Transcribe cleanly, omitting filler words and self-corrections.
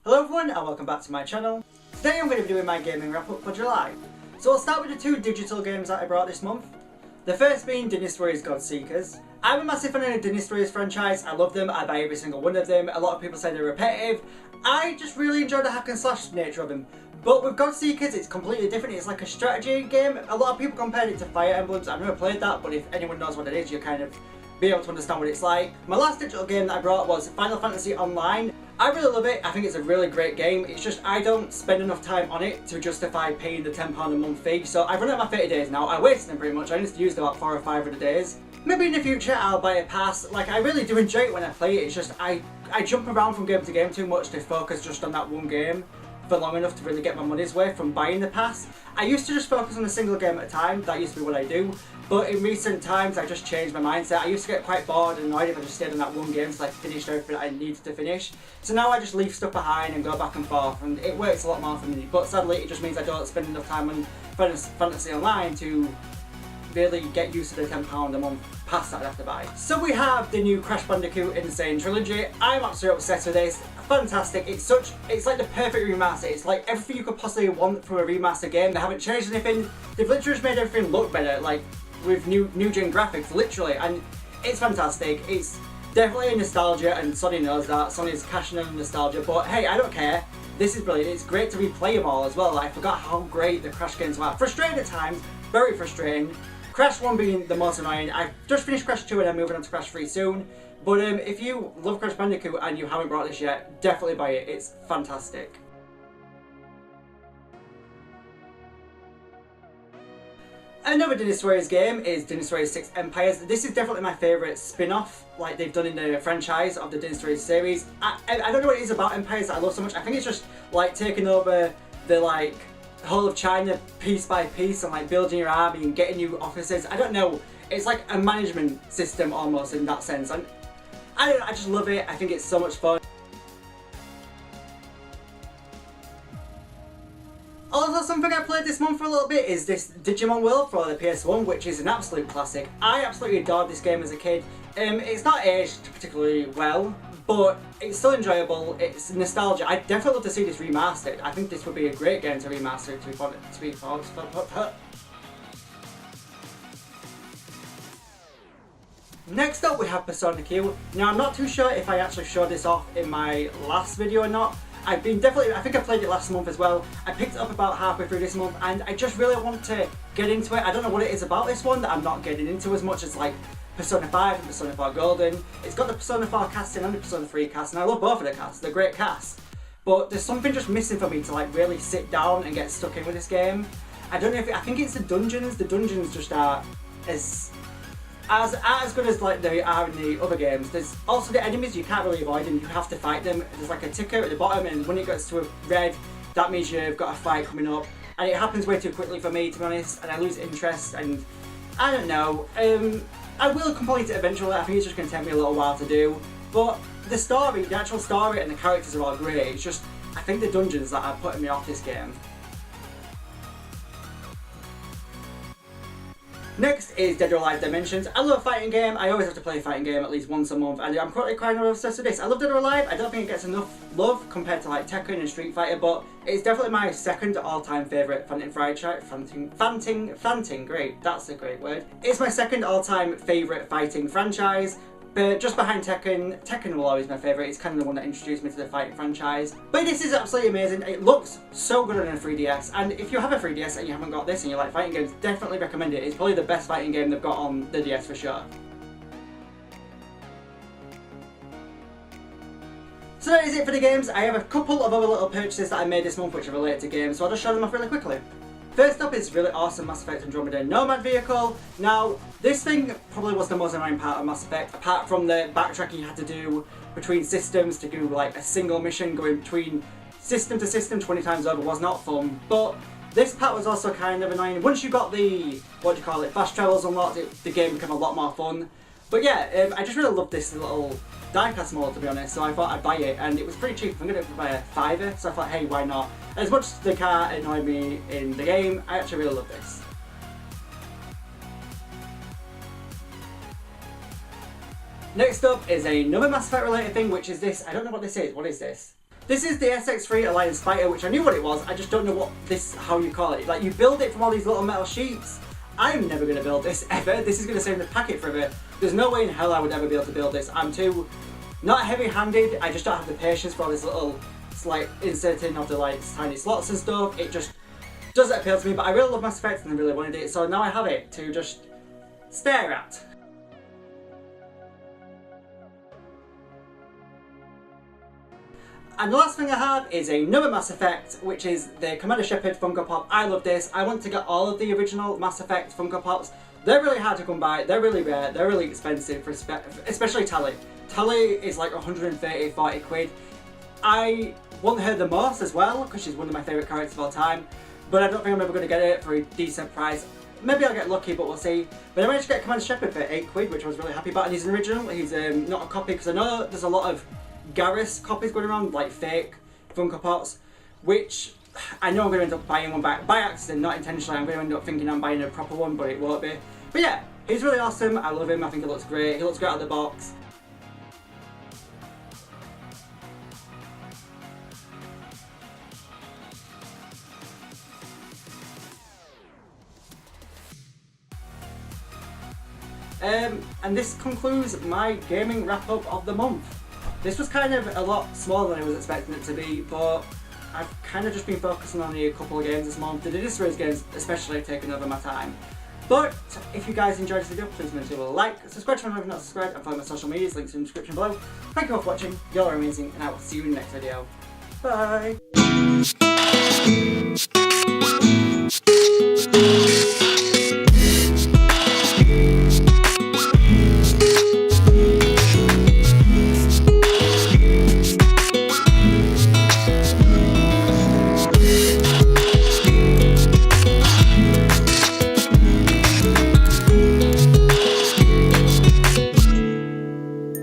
Hello everyone and welcome back to my channel. Today I'm going to be doing my gaming wrap up for July. So I'll start with the two digital games that I brought this month. The first being Dynasty Godseekers. I'm a massive fan of the Dynasty franchise, I love them, I buy every single one of them. A lot of people say they're repetitive. I just really enjoy the hack and slash nature of them. But with Godseekers it's completely different, it's like a strategy game. A lot of people compared it to Fire Emblems. I've never played that, but if anyone knows what it is, you kind of be able to understand what it's like. My last digital game that I brought was Final Fantasy Online. I really love it, I think it's a really great game. It's just I don't spend enough time on it to justify paying the £10 a month fee. So I've run out my 30 days now, I wasted them pretty much. I just used about 4 or 5 of the days. Maybe in the future I'll buy a pass. Like, I really do enjoy it when I play it. It's just I jump around from game to game too much to focus just on that one game for long enough to really get my money's worth from buying the pass. I used to just focus on a single game at a time, that used to be what I do. But in recent times I just changed my mindset. I used to get quite bored and annoyed if I just stayed on that one game so I finished everything I needed to finish. So now I just leave stuff behind and go back and forth, and it works a lot more for me. But sadly it just means I don't spend enough time on Final Fantasy Online to really get used to the £10 a month pass that I have to buy. So we have the new Crash Bandicoot N-Sane Trilogy. I'm absolutely obsessed with this. Fantastic. It's like the perfect remaster. It's like everything you could possibly want from a remaster game. They haven't changed anything. They've literally just made everything look better, like with new gen graphics, literally, and it's fantastic. It's definitely a nostalgia, and Sony knows that. Sony's cashing in on nostalgia, but hey, I don't care. This is brilliant. It's great to replay them all as well. I forgot how great the Crash games were. Frustrating at times, very frustrating. Crash 1 being the most annoying. I've just finished Crash 2 and I'm moving on to Crash 3 soon. But if you love Crash Bandicoot and you haven't brought this yet, definitely buy it. It's fantastic. Another Dynasty game is Dynasty 6 Empires. This is definitely my favourite spin-off, like they've done in the franchise of the Dynasty series. I don't know what it is about Empires that I love so much. I think it's just like taking over the whole of China piece by piece and like building your army and getting new officers. I don't know, it's like a management system almost in that sense, and I don't know, I just love it. I think it's so much fun. Also, something I played this month for a little bit is this Digimon World for the PS1, which is an absolute classic. I absolutely adored this game as a kid. It's not aged particularly well, but it's still enjoyable. It's nostalgia. I'd definitely love to see this remastered. I think this would be a great game to remaster, to be honest. Next up we have Persona Q. Now I'm not too sure if I actually showed this off in my last video or not. I think I played it last month as well. I picked it up about halfway through this month and I just really want to get into it. I don't know what it is about this one that I'm not getting into as much as like Persona 5 and Persona 4 Golden. It's got the Persona 4 casting and the Persona 3 cast, and I love both of the casts, they're great casts. But there's something just missing for me to like really sit down and get stuck in with this game. I don't know if I think it's the dungeons just aren't as good as like they are in the other games. There's also the enemies, you can't really avoid them, you have to fight them. There's like a ticker at the bottom, and when it gets to a red, that means you've got a fight coming up. And it happens way too quickly for me, to be honest, and I lose interest, and I don't know. I will complete it eventually. I think it's just going to take me a little while to do. But the story, the actual story and the characters are all great. It's just, I think the dungeons that are putting me off this game. Next is DOA Dimensions. I love a fighting game. I always have to play a fighting game at least once a month, and I'm currently quite obsessed with this. I love DOA. I don't think it gets enough love compared to like Tekken and Street Fighter, but it's definitely my second all-time favourite great, that's a great word. It's my second all-time favourite fighting franchise. But just behind Tekken, Tekken will always be my favourite. It's kind of the one that introduced me to the fighting franchise. But this is absolutely amazing. It looks so good on a 3DS. And if you have a 3DS and you haven't got this and you like fighting games, definitely recommend it. It's probably the best fighting game they've got on the DS for sure. So that is it for the games. I have a couple of other little purchases that I made this month which are related to games, so I'll just show them off really quickly. First up is really awesome Mass Effect Andromeda Nomad vehicle. Now, this thing probably was the most annoying part of Mass Effect, apart from the backtracking you had to do between systems to do like a single mission going between system to system 20 times over was not fun. But this part was also kind of annoying. Once you got the, fast travels unlocked, the game became a lot more fun. But yeah, I just really loved this little diecast model, to be honest, so I thought I'd buy it, and it was pretty cheap. I'm going to buy a $5, so I thought, hey, why not? As much as the car annoyed me in the game, I actually really love this. Next up is another Mass Effect related thing, which is this. I don't know what this is. What is this? This is the SX3 Alliance Fighter, which I knew what it was, I just don't know how you call it. Like, you build it from all these little metal sheets. I'm never going to build this, ever. This is going to stay in the packet for a bit. There's no way in hell I would ever be able to build this. I'm too, not heavy-handed, I just don't have the patience for all this little, like, inserting of the, like, tiny slots and stuff. It just doesn't appeal to me, but I really love Mass Effect and I really wanted it, so now I have it to just stare at. And the last thing I have is another Mass Effect, which is the Commander Shepard Funko Pop. I love this. I want to get all of the original Mass Effect Funko Pops. They're really hard to come by, they're really rare, they're really expensive, especially Tally. Tally is like 130, 40 quid. I want her the most as well, because she's one of my favourite characters of all time. But I don't think I'm ever going to get it for a decent price. Maybe I'll get lucky, but we'll see. But I managed to get Commander Shepard for 8 quid, which I was really happy about. And he's an original, he's not a copy, because I know there's a lot of Garrus copies going around, like fake Funko Pops, which I know I'm going to end up buying one by accident, not intentionally. I'm going to end up thinking I'm buying a proper one, but it won't be. But yeah, he's really awesome, I love him, I think he looks great. He looks great out of the box. And this concludes my gaming wrap up of the month. This was kind of a lot smaller than I was expecting it to be, but I've kind of just been focusing on a couple of games this month. The Dynasty games especially have taken over my time. But if you guys enjoyed this video, please make sure to like, subscribe to my channel if you're not subscribed, and follow my social medias, links in the description below. Thank you all for watching, y'all are amazing, and I will see you in the next video. Bye!